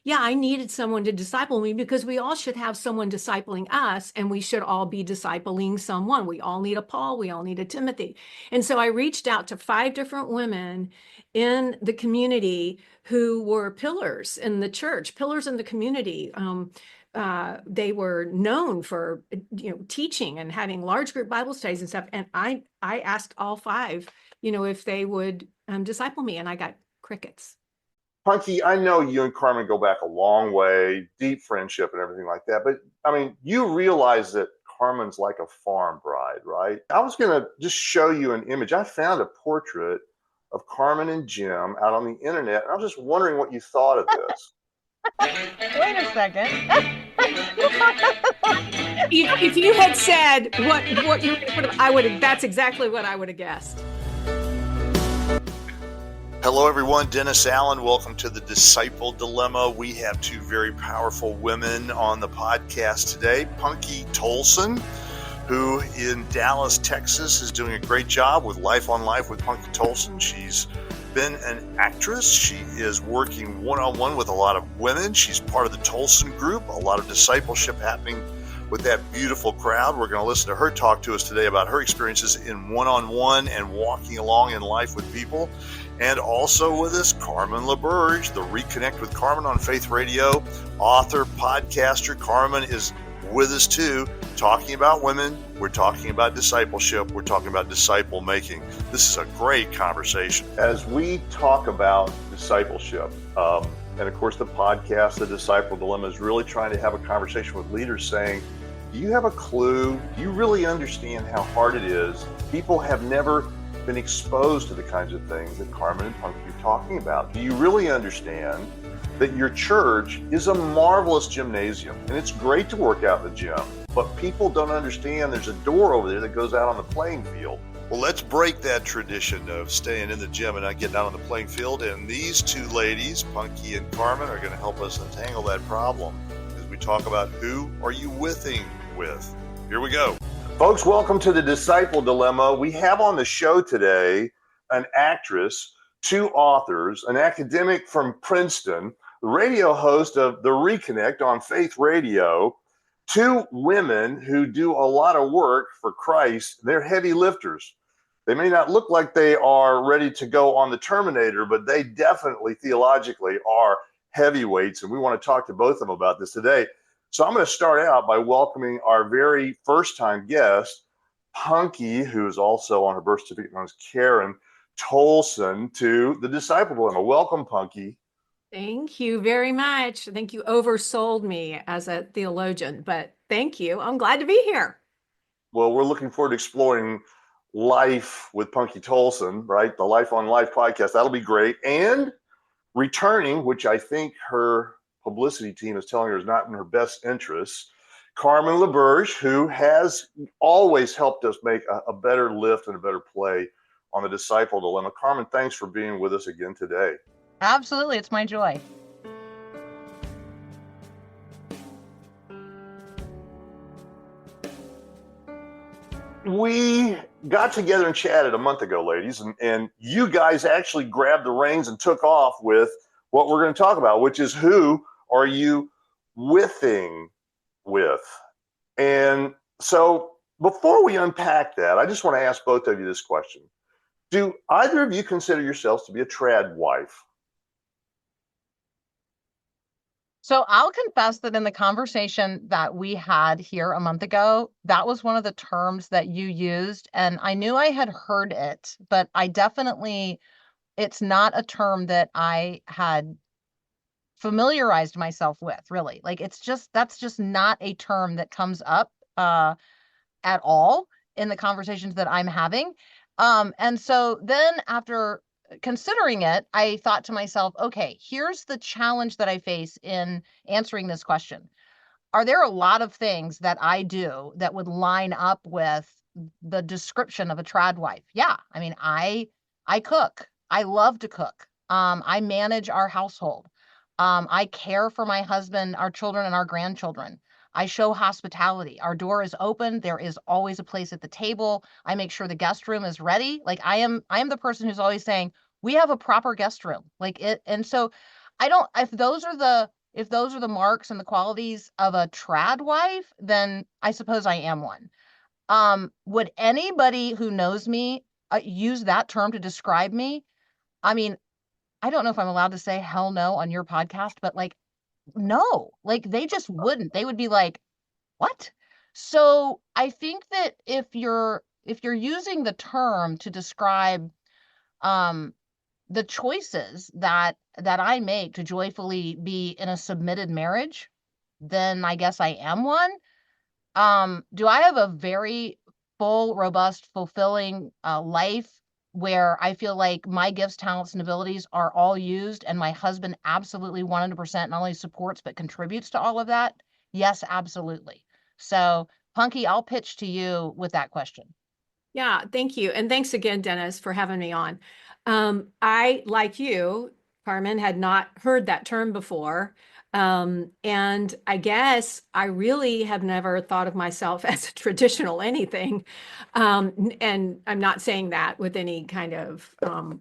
yeah, I needed someone to disciple me because we all should have someone discipling us and we should all be discipling someone. We all need a Paul, we all need a Timothy. And so I reached out to 5 different women in the community who were pillars in the church, pillars in the community. They were known for teaching and having large group Bible studies and stuff. And I asked all 5, if they would disciple me, and I got crickets. Punky, I know you and Carmen go back a long way, deep friendship and everything like that. But I mean, you realize that Carmen's like a farm bride, right? I was going to just show you an image. I found a portrait of Carmen and Jim out on the internet. And I was just wondering what you thought of this. Wait a second. If you had said what you would have, that's exactly what I would have guessed. Hello, everyone. Dennis Allen. Welcome to the Disciple Dilemma. We have 2 very powerful women on the podcast today. Punky Tolson, who in Dallas, Texas, is doing a great job with Life on Life with Punky Tolson. She's been an actress. She is working one-on-one with a lot of women. She's part of the Tolson group. A lot of discipleship happening with that beautiful crowd. We're going to listen to her talk to us today about her experiences in one-on-one and walking along in life with people. And also with us, Carmen LaBerge, the Reconnect with Carmen on Faith Radio, author, podcaster. Carmen is with us too, talking about women. We're talking about discipleship. We're talking about disciple making. This is a great conversation. As we talk about discipleship, and of course the podcast, The Disciple Dilemma, is really trying to have a conversation with leaders saying, do you have a clue? Do you really understand how hard it is? People have never been exposed to the kinds of things that Carmen and Punky are talking about. Do you really understand that your church is a marvelous gymnasium? And it's great to work out in the gym, but people don't understand there's a door over there that goes out on the playing field. Well, let's break that tradition of staying in the gym and not getting out on the playing field. And these 2 ladies, Punky and Carmen, are going to help us untangle that problem as we talk about who are you withing with. Here we go. Folks, welcome to the Disciple Dilemma. We have on the show today an actress, 2 authors, an academic from Princeton, the radio host of The Reconnect on Faith Radio, 2 women who do a lot of work for Christ. They're heavy lifters. They may not look like they are ready to go on the Terminator, but they definitely theologically are heavyweights, and we want to talk to both of them about this today. So I'm going to start out by welcoming our very first-time guest, Punky, who is also on her birth certificate known as Karen Tolson, to the Disciple Dilemma. Welcome, Punky. Thank you very much. I think you oversold me as a theologian, but thank you. I'm glad to be here. Well, we're looking forward to exploring life with Punky Tolson, right? The Life on Life podcast. That'll be great. And returning, which I think her publicity team is telling her is not in her best interests, Carmen LaBerge, who has always helped us make a better lift and a better play on the Disciple Dilemma. Carmen, thanks for being with us again today. Absolutely. It's my joy. We got together and chatted a month ago, ladies, and you guys actually grabbed the reins and took off with what we're going to talk about, which is who are you withing with? And so before we unpack that, I just want to ask both of you this question. Do either of you consider yourselves to be a trad wife? So I'll confess that in the conversation that we had here a month ago, that was one of the terms that you used. And I knew I had heard it, but it's not a term that I had familiarized myself with, really. Like, that's just not a term that comes up at all in the conversations that I'm having. And so then after considering it, I thought to myself, okay, here's the challenge that I face in answering this question. Are there a lot of things that I do that would line up with the description of a trad wife? Yeah. I mean, I cook. I love to cook. I manage our household. I care for my husband, our children, and our grandchildren. I show hospitality. Our door is open. There is always a place at the table. I make sure the guest room is ready. Like, I am the person who's always saying, we have a proper guest room. Like it. And so if those are the if those are the marks and the qualities of a trad wife, then I suppose I am one. Would anybody who knows me use that term to describe me? I mean, I don't know if I'm allowed to say hell no on your podcast, but like, no, like they just wouldn't. They would be like, what? So I think that if you're using the term to describe um the choices that I make to joyfully be in a submitted marriage, then I guess I am one. Do I have a very full, robust, fulfilling life where I feel like my gifts, talents, and abilities are all used, and my husband absolutely 100% not only supports but contributes to all of that? Yes, absolutely. So, Punky, I'll pitch to you with that question. Yeah, thank you. And thanks again, Dennis, for having me on. I, like you, Carmen, had not heard that term before. And I guess I really have never thought of myself as a traditional anything. And I'm not saying that with any kind of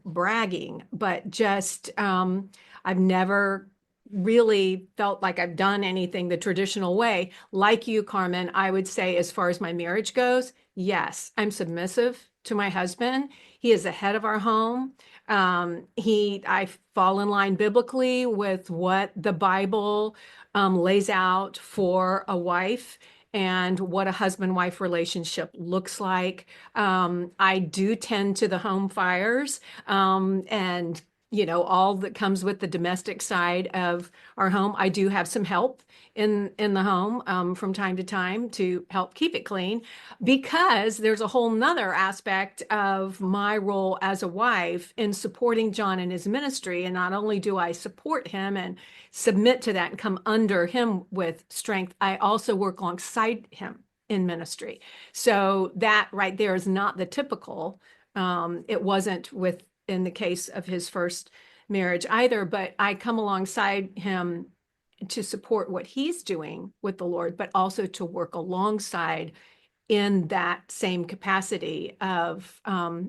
bragging, but just I've never really felt like I've done anything the traditional way. Like you, Carmen, I would say, as far as my marriage goes, yes, I'm submissive to my husband. He is the head of our home. I fall in line biblically with what the Bible lays out for a wife and what a husband-wife relationship looks like. I do tend to the home fires, and all that comes with the domestic side of our home. I do have some help in the home from time to time to help keep it clean, because there's a whole nother aspect of my role as a wife in supporting John in his ministry. And not only do I support him and submit to that and come under him with strength, I also work alongside him in ministry. So that right there is not the typical. It wasn't in the case of his first marriage either, but I come alongside him to support what he's doing with the Lord, but also to work alongside in that same capacity of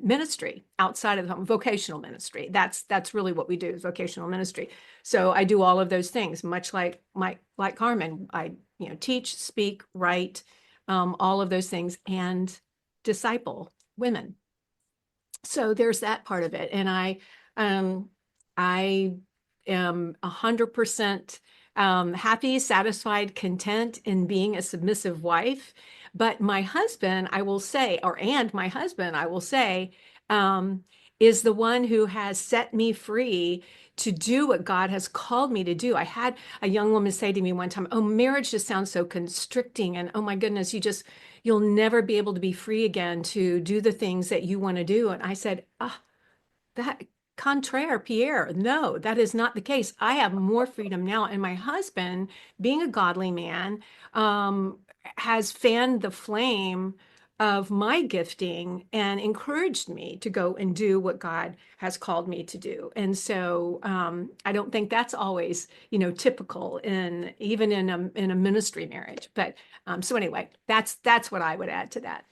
ministry outside of the home, vocational ministry. That's really what we do, is vocational ministry. So I do all of those things, much like Carmen. I teach, speak, write, all of those things, and disciple women. So there's that part of it, and I am 100% happy, satisfied, content in being a submissive wife. But my husband, I will say, is the one who has set me free to do what God has called me to do. I had a young woman say to me one time, "Oh, marriage just sounds so constricting, and oh my goodness, you'll never be able to be free again to do the things that you want to do." And I said, that contraire, Pierre, no, that is not the case. I have more freedom now. And my husband, being a godly man, has fanned the flame of my gifting and encouraged me to go and do what God has called me to do. And so I don't think that's always, typical even in a ministry marriage. But so anyway, that's what I would add to that.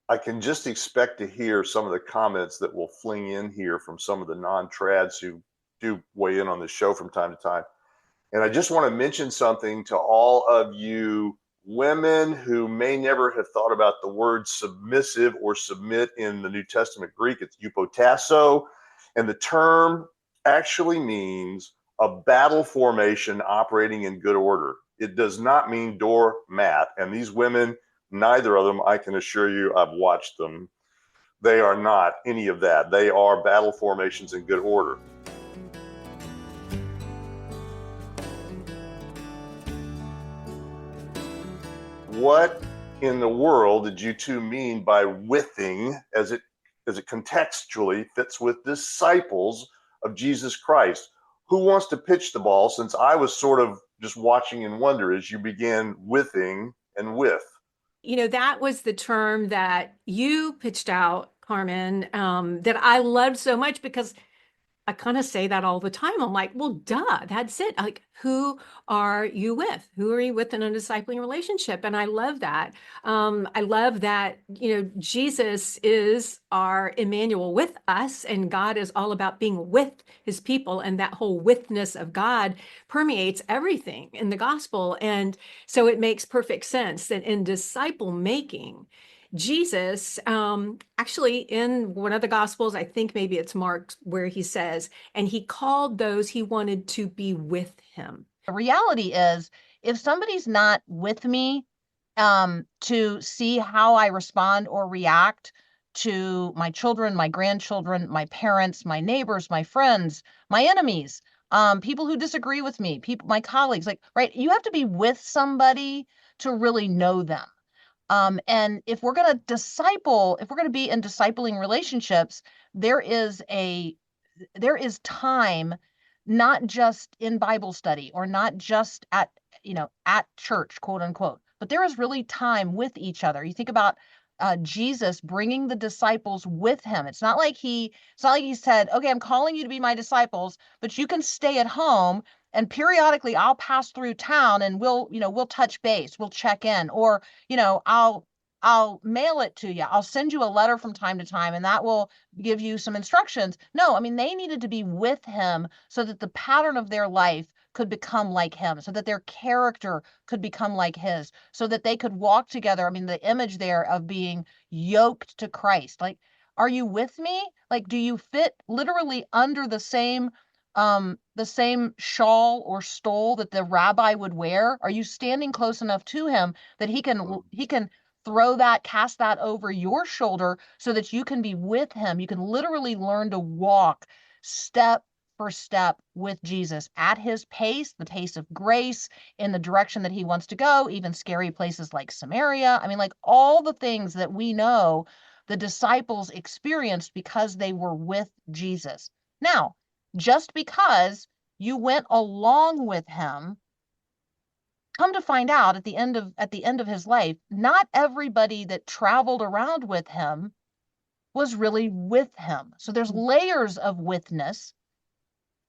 I can just expect to hear some of the comments that will fling in here from some of the non-trads who do weigh in on the show from time to time. And I just want to mention something to all of you women who may never have thought about the word submissive or submit in the New Testament Greek. It's eupotasso, and the term actually means a battle formation operating in good order. It does not mean doormat. And these women, neither of them, I can assure you, I've watched them. They are not any of that. They are battle formations in good order. What in the world did you two mean by withing, as it contextually fits with disciples of Jesus Christ? Who wants to pitch the ball, since I was sort of just watching in wonder as you began withing and with? That was the term that you pitched out, Carmen, that I loved so much, because I kind of say that all the time. I'm like, well, duh, that's it. Like, who are you with? Who are you with in a discipling relationship? And I love that. I love that, Jesus is our Emmanuel with us, and God is all about being with his people. And that whole withness of God permeates everything in the gospel. And so it makes perfect sense that in disciple making, Jesus, actually in one of the gospels, I think maybe it's Mark, where he says, and he called those he wanted to be with him. The reality is, if somebody's not with me to see how I respond or react to my children, my grandchildren, my parents, my neighbors, my friends, my enemies, people who disagree with me, people, my colleagues, like, right, you have to be with somebody to really know them. And if we're going to disciple, if we're going to be in discipling relationships, there is time, not just in Bible study or not just at church, quote unquote, but there is really time with each other. You think about Jesus bringing the disciples with him. It's not like he said, okay, I'm calling you to be my disciples, but you can stay at home and periodically I'll pass through town and we'll touch base, we'll check in, or, I'll mail it to you. I'll send you a letter from time to time and that will give you some instructions. No, I mean, they needed to be with him so that the pattern of their life could become like him, so that their character could become like his, so that they could walk together. I mean, the image there of being yoked to Christ. Like, are you with me? Like, do you fit literally under the same shawl or stole that the rabbi would wear? Are you standing close enough to him that he can cast that over your shoulder so that you can be with him? You can literally learn to walk step for step with Jesus at his pace, the pace of grace, in the direction that he wants to go, even scary places like Samaria. I mean, like all the things that we know the disciples experienced because they were with Jesus. Now, just because you went along with him, come to find out at the end of his life, not everybody that traveled around with him was really with him. So there's layers of witness,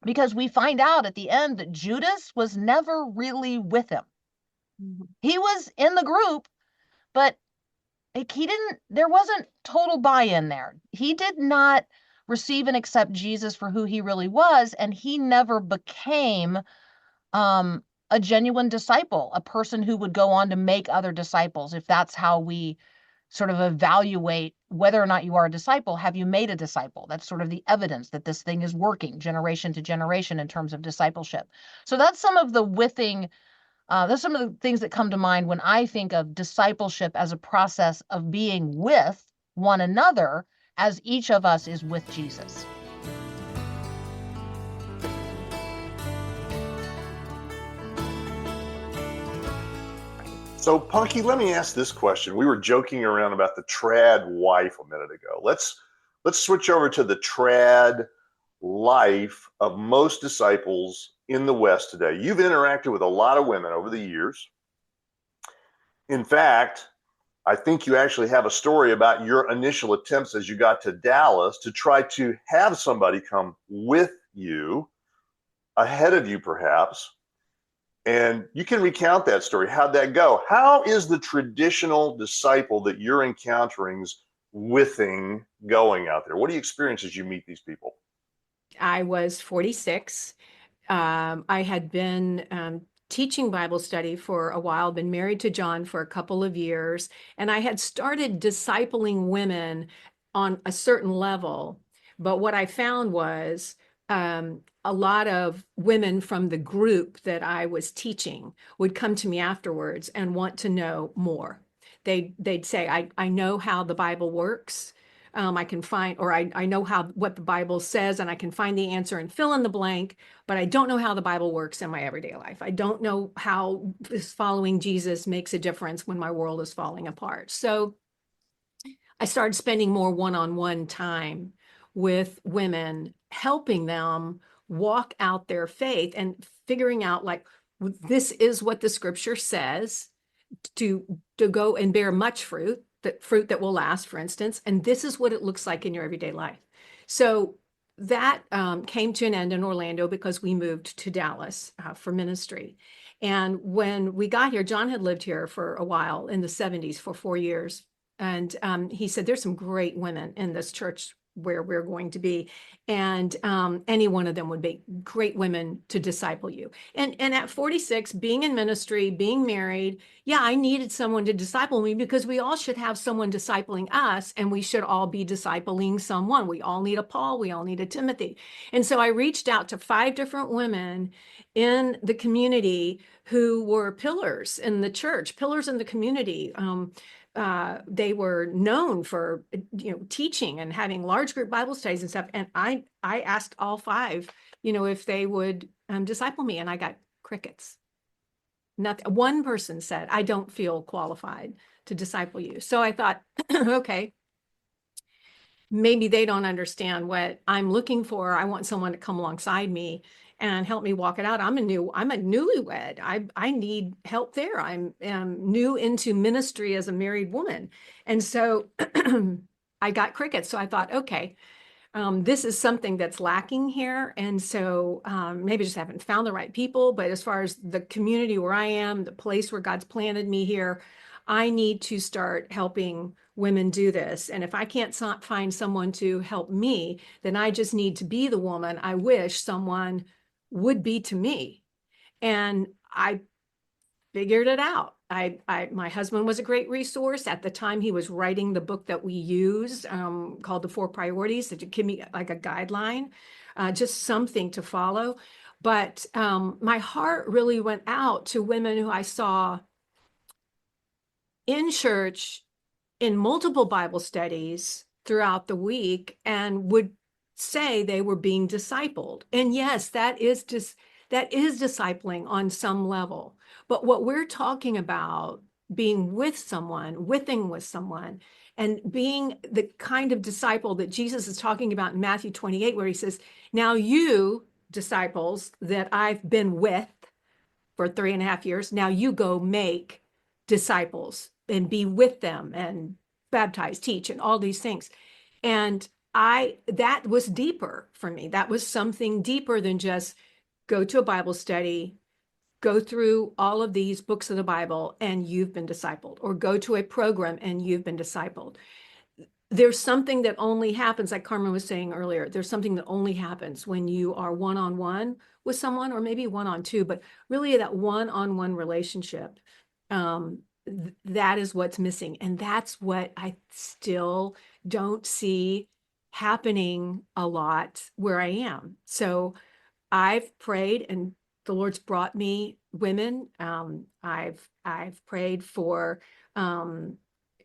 because we find out at the end that Judas was never really with him. Mm-hmm. He was in the group, but there wasn't total buy-in there. He did not receive and accept Jesus for who he really was, and he never became a genuine disciple, a person who would go on to make other disciples. If that's how we sort of evaluate whether or not you are a disciple, have you made a disciple? That's sort of the evidence that this thing is working generation to generation in terms of discipleship. So that's some of the that's some of the things that come to mind when I think of discipleship as a process of being with one another as each of us is with Jesus. So, Punky, let me ask this question. We were joking around about the trad wife a minute ago. Let's switch over to the trad life of most disciples in the West today. You've interacted with a lot of women over the years. In fact, I think you actually have a story about your initial attempts as you got to Dallas to try to have somebody come with you, ahead of you perhaps. And you can recount that story. How'd that go? How is the traditional disciple that you're encountering's withing going out there? What do you experience as you meet these people? I was 46. I had been teaching Bible study for a while, been married to John for a couple of years, and I had started discipling women on a certain level. But what I found was a lot of women from the group that I was teaching would come to me afterwards and want to know more. They'd say, I know how the Bible works. I can find, or I know what the Bible says, and I can find the answer and fill in the blank, but I don't know how the Bible works in my everyday life. I don't know how this following Jesus makes a difference when my world is falling apart. So I started spending more one-on-one time with women, helping them walk out their faith and figuring out, like, this is what the scripture says to go and bear much fruit that will last, for instance, and this is what it looks like in your everyday life. So that came to an end in Orlando because we moved to Dallas for ministry. And when we got here, John had lived here for a while in the 70s for 4 years. And he said, there's some great women in this church where we're going to be. And any one of them would be great women to disciple you. And at 46, being in ministry, being married, yeah, I needed someone to disciple me because we all should have someone discipling us, and we should all be discipling someone. We all need a Paul, we all need a Timothy. And so I reached out to 5 different women in the community who were pillars in the church, pillars in the community. They were known for, teaching and having large group Bible studies and stuff. And I asked all 5, if they would disciple me, and I got crickets. Nothing. One person said, I don't feel qualified to disciple you. So I thought, okay, maybe they don't understand what I'm looking for. I want someone to come alongside me and help me walk it out. I'm a newlywed. I need help there. I'm new into ministry as a married woman. And so I got crickets. So I thought, okay, this is something that's lacking here. And so maybe just haven't found the right people. But as far as the community where I am, the place where God's planted me here, I need to start helping women do this. And if I can't find someone to help me, then I just need to be the woman I wish someone would be to me. And I figured it out. My husband was a great resource. At the time, he was writing the book that we used called The 4 Priorities, to give me like a guideline, just something to follow. But my heart really went out to women who I saw in church in multiple Bible studies throughout the week and would say they were being discipled. And yes, that is discipling on some level. But what we're talking about, being with someone, withing with someone, and being the kind of disciple that Jesus is talking about in Matthew 28, where he says, now you disciples that I've been with for 3.5 years, now you go make disciples and be with them and baptize, teach, and all these things. And that was deeper for me. That was something deeper than just go to a Bible study, go through all of these books of the Bible and you've been discipled, or go to a program and you've been discipled. There's something that only happens, like Carmen was saying earlier, there's something that only happens when you are one-on-one with someone, or maybe one-on-two, but really that one-on-one relationship. That is what's missing. And that's what I still don't see happening a lot where I am. So I've prayed, and the Lord's brought me women. I've prayed for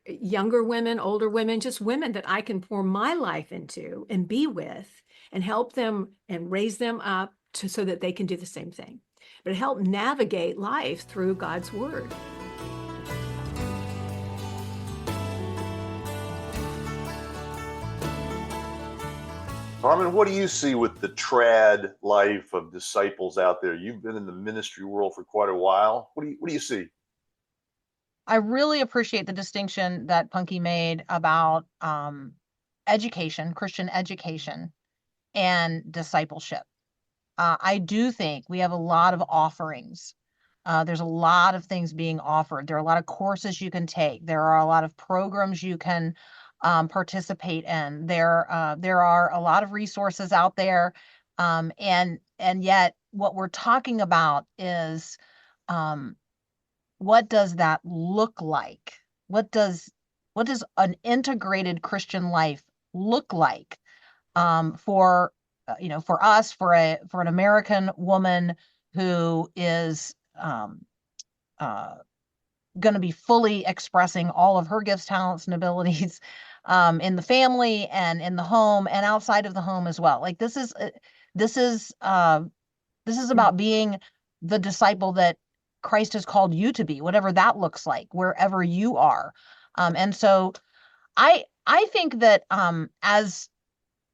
younger women, older women, just women that I can pour my life into and be with and help them and raise them up so that they can do the same thing, but help navigate life through God's word. Carmen, what do you see with the trad life of disciples out there? You've been in the ministry world for quite a while. What do you see? I really appreciate the distinction that Punky made about education, Christian education, and discipleship. I do think we have a lot of offerings. There's a lot of things being offered. There are a lot of courses you can take. There are a lot of programs you can participate in. There are a lot of resources out there, and yet what we're talking about is what does that look like? What does an integrated Christian life look like for us, for an American woman who is going to be fully expressing all of her gifts, talents, and abilities in the family and in the home and outside of the home as well. Like this is about being the disciple that Christ has called you to be, whatever that looks like, wherever you are. And so I think that as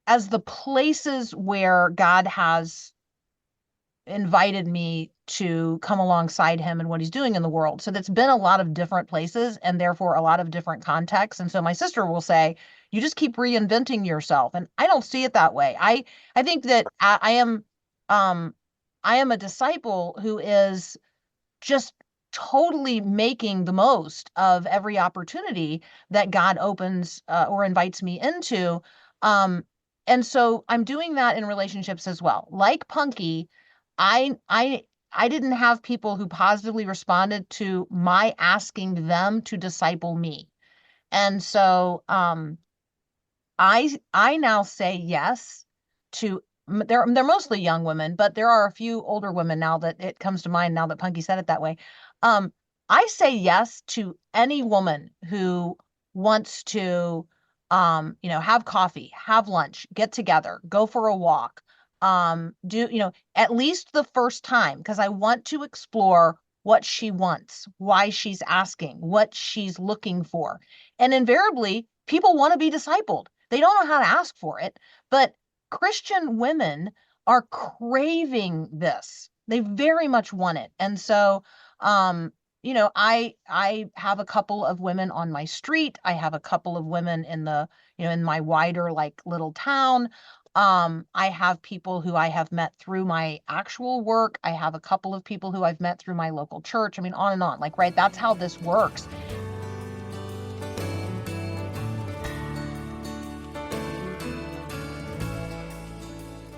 the places where God has invited me to come alongside him and what he's doing in the world. So that's been a lot of different places and therefore a lot of different contexts. And so my sister will say, you just keep reinventing yourself. And I don't see it that way. I think that I am a disciple who is just totally making the most of every opportunity that God opens or invites me into. Um, and so I'm doing that in relationships as well. Like Punky, I I I didn't have people who positively responded to my asking them to disciple me. And so I now say yes to they're mostly young women, but there are a few older women now that it comes to mind now that Punky said it that way. Um, I say yes to any woman who wants to have coffee, have lunch, get together, go for a walk, do, at least the first time, because I want to explore what she wants, why she's asking, what she's looking for. And invariably, people want to be discipled. They don't know how to ask for it, but Christian women are craving this. They very much want it. And so, I have a couple of women on my street. I have a couple of women in my wider like little town. I have people who I have met through my actual work. I have a couple of people who I've met through my local church. I mean, on and on. Like, right, that's how this works.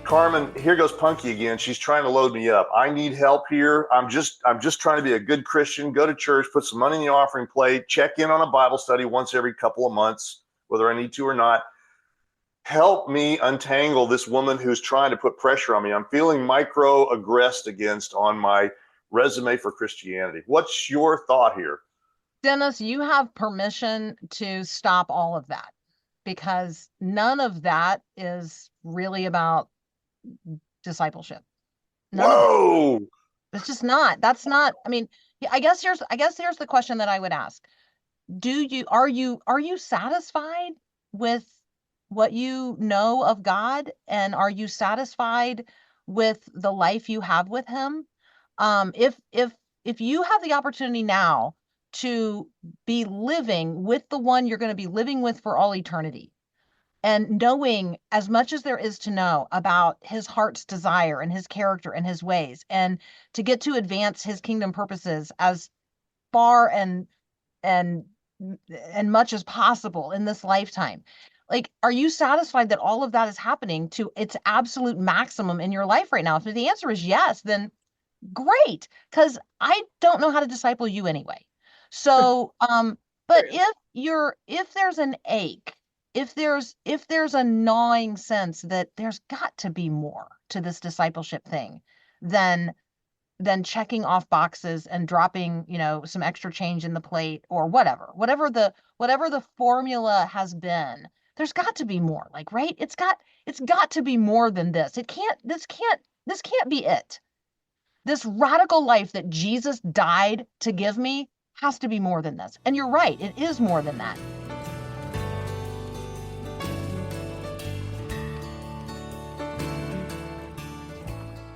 Carmen, here goes Punky again. She's trying to load me up. I need help here. I'm just trying to be a good Christian, go to church, put some money in the offering plate, check in on a Bible study once every couple of months, whether I need to or not. Help me untangle this woman who's trying to put pressure on me. I'm feeling microaggressed against on my resume for Christianity. What's your thought here? Dennis, you have permission to stop all of that because none of that is really about discipleship. None of it. Whoa! It's just not. That's not. I mean, I guess here's the question that I would ask. Are you satisfied with what you know of God, and are you satisfied with the life you have with him? If you have the opportunity now to be living with the one you're going to be living with for all eternity, and knowing as much as there is to know about his heart's desire and his character and his ways, and to get to advance his kingdom purposes as far and and much as possible in this lifetime. Like, are you satisfied that all of that is happening to its absolute maximum in your life right now? If the answer is yes, then great, because I don't know how to disciple you anyway. So, but if there's an ache, if there's a gnawing sense that there's got to be more to this discipleship thing than checking off boxes and dropping, some extra change in the plate or whatever the formula has been, there's got to be more, like, right? It's got to be more than this. This can't be it. This radical life that Jesus died to give me has to be more than this. And you're right, it is more than that.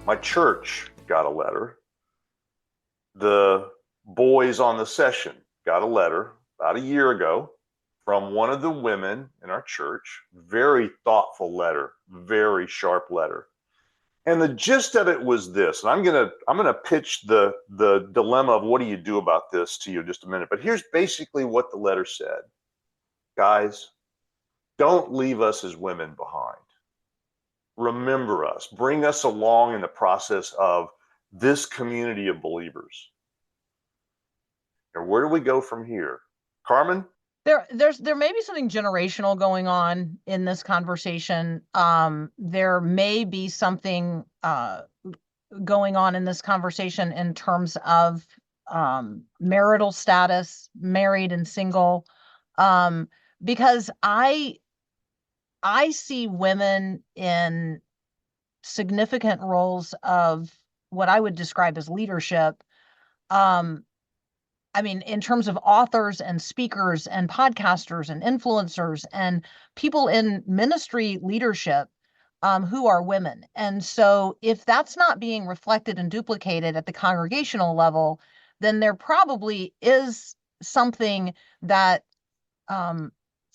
My church got a letter. The boys on the session got a letter about a year ago from one of the women in our church. Very thoughtful letter, very sharp letter. And the gist of it was this, and I'm gonna pitch the dilemma of what do you do about this to you in just a minute. But here's basically what the letter said. Guys, don't leave us as women behind. Remember us. Bring us along in the process of this community of believers. And where do we go from here? Carmen? There may be something generational going on in this conversation. There may be something going on in this conversation in terms of marital status, married and single, because I see women in significant roles of what I would describe as leadership. I mean, in terms of authors and speakers and podcasters and influencers and people in ministry leadership, who are women. And so if that's not being reflected and duplicated at the congregational level, then there probably is something that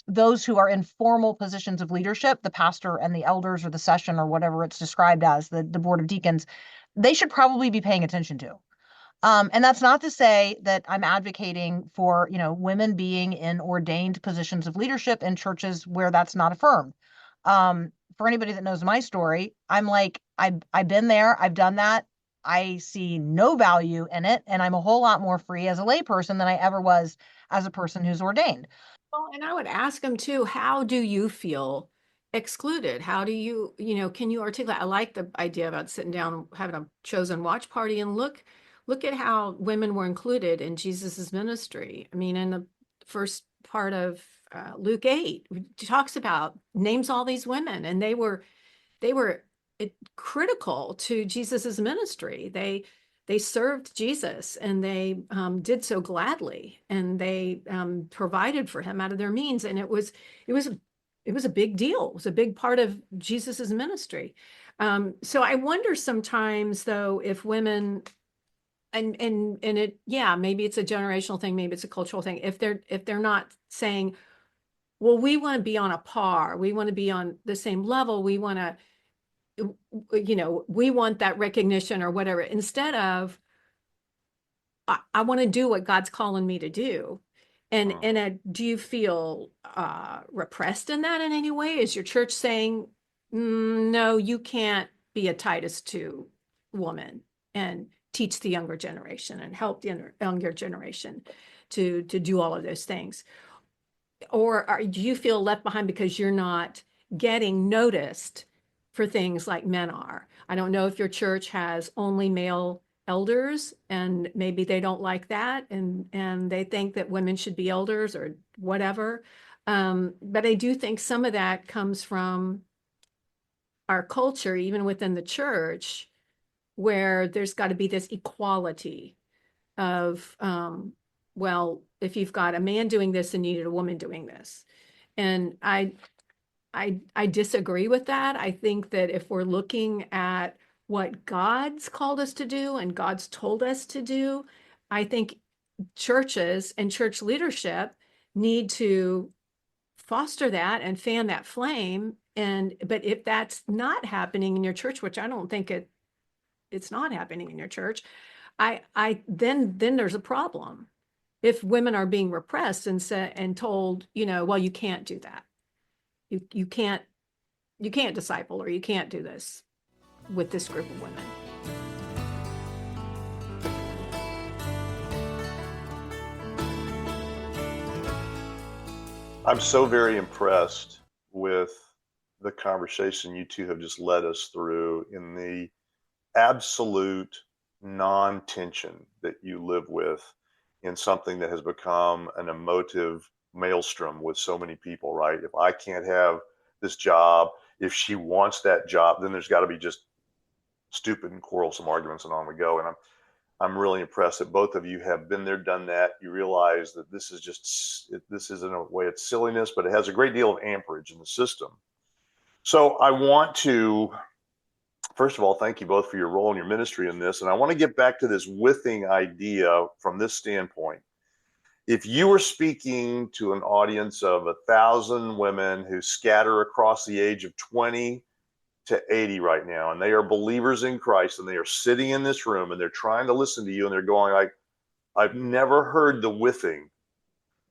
those who are in formal positions of leadership, the pastor and the elders or the session or whatever it's described as, the board of deacons, they should probably be paying attention to. And that's not to say that I'm advocating for, women being in ordained positions of leadership in churches where that's not affirmed. For anybody that knows my story, I'm like, I've been there, I've done that. I see no value in it, and I'm a whole lot more free as a layperson than I ever was as a person who's ordained. Well, and I would ask them too, how do you feel excluded? How do you, can you articulate? I like the idea about sitting down, having a chosen watch party and look at how women were included in Jesus's ministry. I mean, in the first part of Luke 8, he talks about, names all these women, and they were critical to Jesus's ministry. They served Jesus, and they did so gladly, and they provided for him out of their means, and it was a big deal. It was a big part of Jesus's ministry. So I wonder sometimes, though, if women, and it, yeah, maybe it's a generational thing, maybe it's a cultural thing, if they're not saying, well, we want to be on a par, we want to be on the same level, we want to, we want that recognition or whatever, instead of, I want to do what God's calling me to do. And do you feel repressed in that in any way? Is your church saying, no, you can't be a Titus 2 woman and teach the younger generation and help the younger generation to do all of those things? Or do you feel left behind because you're not getting noticed for things like men are? I don't know if your church has only male elders, and maybe they don't like that, and they think that women should be elders or whatever. But I do think some of that comes from our culture, even within the church, where there's got to be this equality of, well, if you've got a man doing this, then you need a woman doing this. And I disagree with that. I think that if we're looking at what God's called us to do and God's told us to do, I think churches and church leadership need to foster that and fan that flame. But if that's not happening in your church, which I don't think it's not happening in your church, then there's a problem. If women are being repressed and told, well, you can't do that. You can't disciple, or you can't do this with this group of women. I'm so very impressed with the conversation you two have just led us through, in the absolute non-tension that you live with in something that has become an emotive maelstrom with so many people, right? If I can't have this job, if she wants that job, then there's got to be just stupid and quarrelsome arguments, and on we go. And I'm really impressed that both of you have been there, done that. You realize that this is in a way, it's silliness, but it has a great deal of amperage in the system. So I want to, first of all, thank you both for your role in your ministry in this. And I want to get back to this withing idea from this standpoint. If you were speaking to an audience of 1,000 women who scatter across the age of 20 to 80 right now, and they are believers in Christ, and they are sitting in this room, and they're trying to listen to you, and they're going like, I've never heard the withing.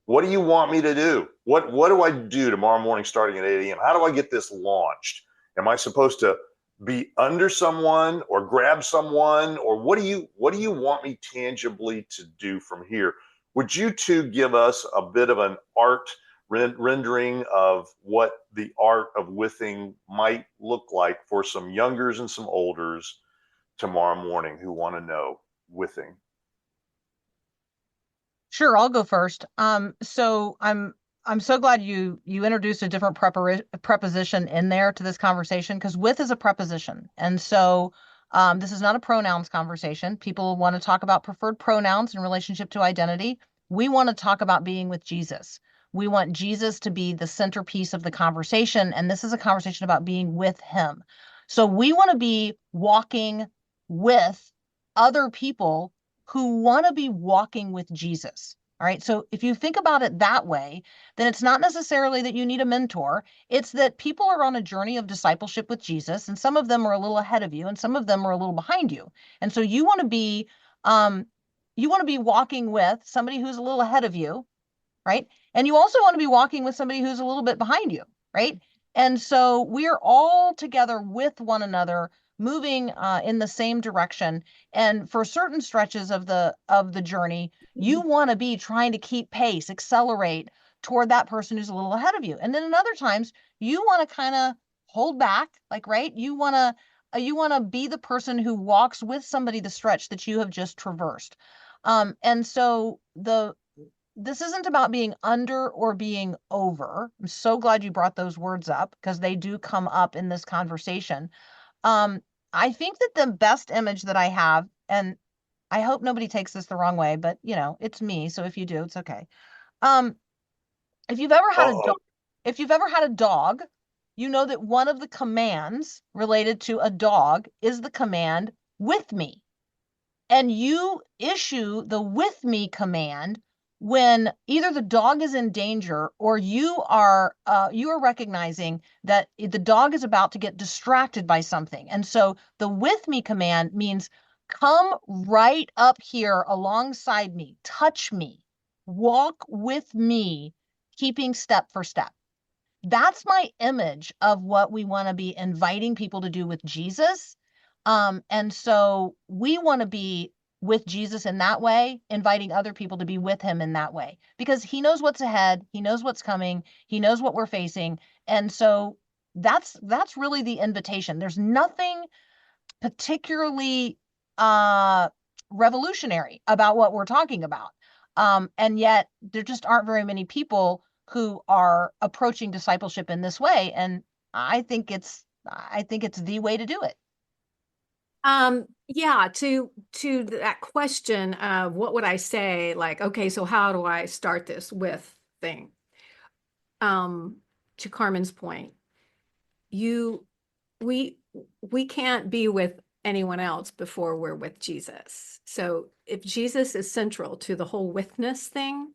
What do you want me to do? What do I do tomorrow morning starting at 8 a.m.? How do I get this launched? Am I supposed to be under someone or grab someone? Or what do you want me tangibly to do from here? Would you two give us a bit of an art rendering of what the art of withing might look like for some youngers and some olders tomorrow morning who want to know withing? Sure, I'll go first. So I'm so glad you introduced a different preposition in there to this conversation, because with is a preposition. And so this is not a pronouns conversation. People want to talk about preferred pronouns in relationship to identity. We want to talk about being with Jesus. We want Jesus to be the centerpiece of the conversation. And this is a conversation about being with him. So we want to be walking with other people who want to be walking with Jesus. All right. So if you think about it that way, then it's not necessarily that you need a mentor. It's that people are on a journey of discipleship with Jesus, and some of them are a little ahead of you, and some of them are a little behind you. And so you want to be walking with somebody who's a little ahead of you, right? And you also want to be walking with somebody who's a little bit behind you, right? And so we're all together with one another, moving in the same direction. And for certain stretches of the journey, you want to be trying to keep pace, accelerate toward that person who's a little ahead of you. And then in other times, you want to kind of hold back, like, right? You want to be the person who walks with somebody the stretch that you have just traversed. And so this isn't about being under or being over. I'm so glad you brought those words up because they do come up in this conversation. I think that the best image that I have, and I hope nobody takes this the wrong way, but it's me. So if you do, it's okay. Um, if you've ever had a dog, if you've ever had a dog, you know that one of the commands related to a dog is the command with me. And you issue the with me command when either the dog is in danger or you are recognizing that the dog is about to get distracted by something. And so the with me command means come right up here alongside me, touch me, walk with me, keeping step for step. That's my image of what we want to be inviting people to do with Jesus. And so we want to be with Jesus in that way, inviting other people to be with him in that way, because he knows what's ahead. He knows what's coming. He knows what we're facing. And so that's really the invitation. There's nothing particularly revolutionary about what we're talking about. And yet there just aren't very many people who are approaching discipleship in this way. And I think it's the way to do it. Yeah, to that question of what would I say, like, okay, so how do I start this with thing? To Carmen's point, we can't be with anyone else before we're with Jesus. So if Jesus is central to the whole witness thing,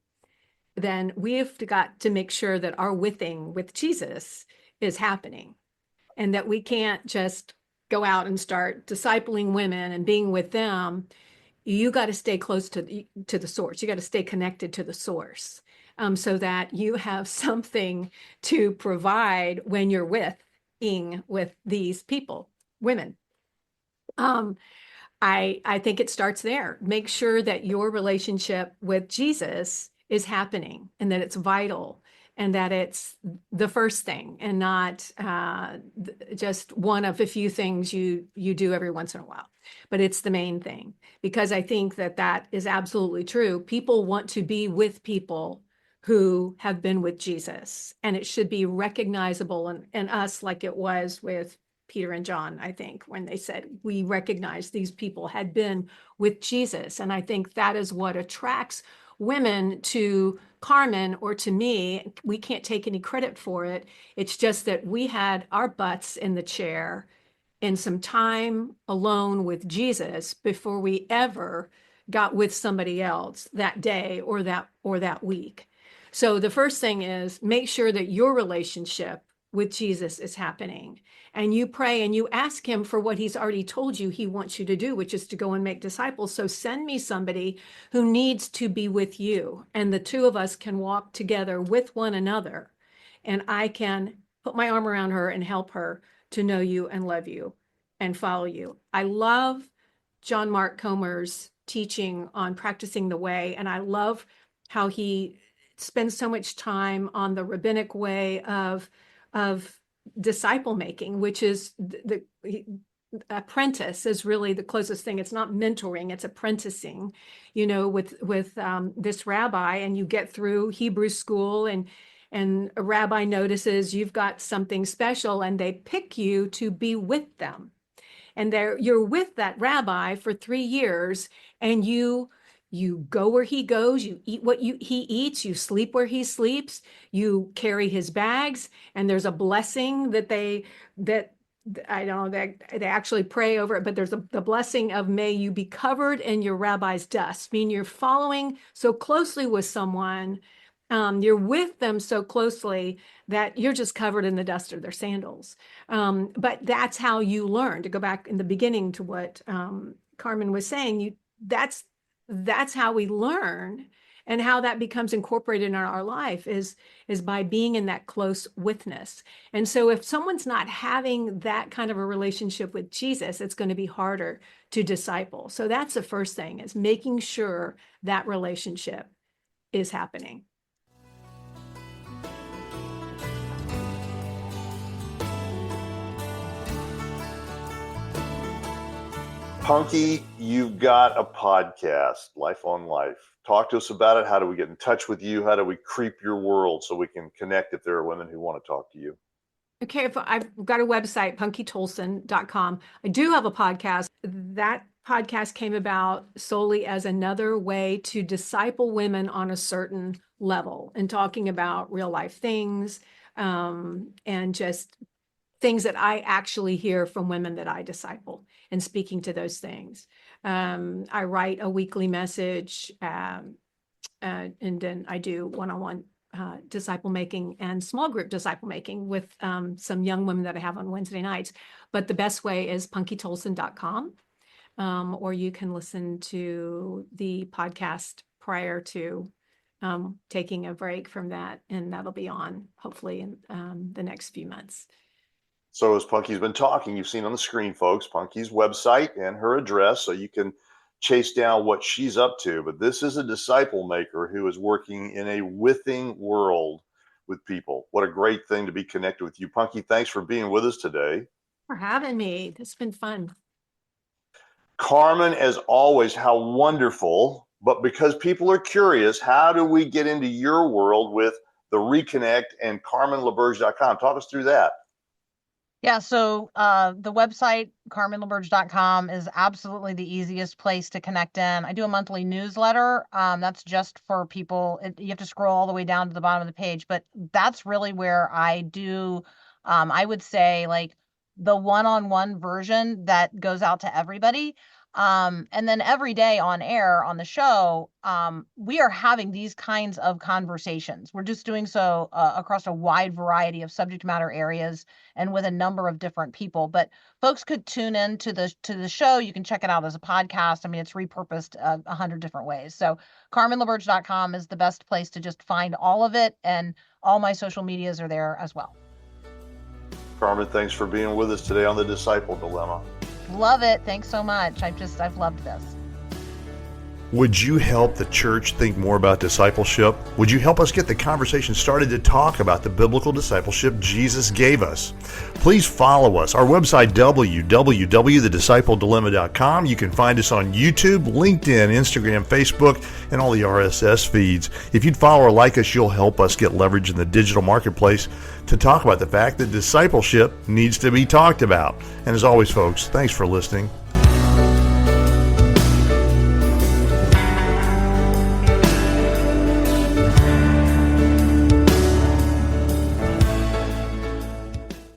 then we've got to make sure that our withing with Jesus is happening, and that we can't just go out and start discipling women and being with them. You got to stay close to the source. You got to stay connected to the source, so that you have something to provide when you're with these people, women. I think it starts there. Make sure that your relationship with Jesus is happening and that it's vital and that it's the first thing and not just one of a few things you do every once in a while, but it's the main thing. Because I think that is absolutely true. People want to be with people who have been with Jesus, and it should be recognizable in us, like it was with Peter and John, I think, when they said, we recognize these people had been with Jesus. And I think that is what attracts women to Carmen or to me. We can't take any credit for it. It's just that we had our butts in the chair in some time alone with Jesus before we ever got with somebody else that day or that week. So the first thing is make sure that your relationship with Jesus is happening. And you pray and you ask him for what he's already told you he wants you to do, which is to go and make disciples. So send me somebody who needs to be with you. And the two of us can walk together with one another. And I can put my arm around her and help her to know you and love you and follow you. I love John Mark Comer's teaching on practicing the way. And I love how he spends so much time on the rabbinic way of disciple making, which is the apprentice is really the closest thing. It's not mentoring, it's apprenticing, with this rabbi, and you get through Hebrew school and a rabbi notices you've got something special and they pick you to be with them. And you're with that rabbi for 3 years, and you You go where he goes, you eat what he eats, you sleep where he sleeps, you carry his bags, and there's a blessing that I don't know that they actually pray over it, but there's the blessing of may you be covered in your rabbi's dust. I mean, you're following so closely with someone, you're with them so closely that you're just covered in the dust of their sandals. But that's how you learn. To go back in the beginning to what Carmen was saying, that's how we learn, and how that becomes incorporated in our life is by being in that close witness. And so if someone's not having that kind of a relationship with Jesus, it's going to be harder to disciple. So that's the first thing, is making sure that relationship is happening. Punky, you've got a podcast, Life on Life. Talk to us about it. How do we get in touch with you? How do we creep your world so we can connect if there are women who want to talk to you? Okay, if I've got a website, punkytolson.com. I do have a podcast. That podcast came about solely as another way to disciple women on a certain level, and talking about real life things, and just things that I actually hear from women that I disciple, and speaking to those things. I write a weekly message, and then I do one-on-one disciple making and small group disciple making with some young women that I have on Wednesday nights. But the best way is punkytolson.com, or you can listen to the podcast prior to taking a break from that, and that'll be on hopefully in the next few months. So as Punky's been talking, you've seen on the screen, folks, Punky's website and her address, so you can chase down what she's up to. But this is a disciple maker who is working in a withing world with people. What a great thing to be connected with you. Punky, thanks for being with us today. For having me. It's been fun. Carmen, as always, how wonderful. But because people are curious, how do we get into your world with the Reconnect and CarmenLaBerge.com? Talk us through that. Yeah, so the website, CarmenLaBerge.com, is absolutely the easiest place to connect in. I do a monthly newsletter. That's just for people. You have to scroll all the way down to the bottom of the page, but that's really where I do, I would say, like the one-on-one version that goes out to everybody. And then every day on air on the show, we are having these kinds of conversations. We're just doing so across a wide variety of subject matter areas and with a number of different people. But folks could tune in to the show. You can check it out as a podcast. I mean, it's repurposed 100 different ways. So CarmenLaBerge.com is the best place to just find all of it, and all my social medias are there as well. Carmen, thanks for being with us today on the Disciple Dilemma. Love it. Thanks so much. I've loved this. Would you help the church think more about discipleship? Would you help us get the conversation started to talk about the biblical discipleship Jesus gave us? Please follow us. Our website, www.thediscipledeliema.com. You can find us on YouTube, LinkedIn, Instagram, Facebook, and all the RSS feeds. If you'd follow or like us, you'll help us get leverage in the digital marketplace to talk about the fact that discipleship needs to be talked about. And as always, folks, thanks for listening.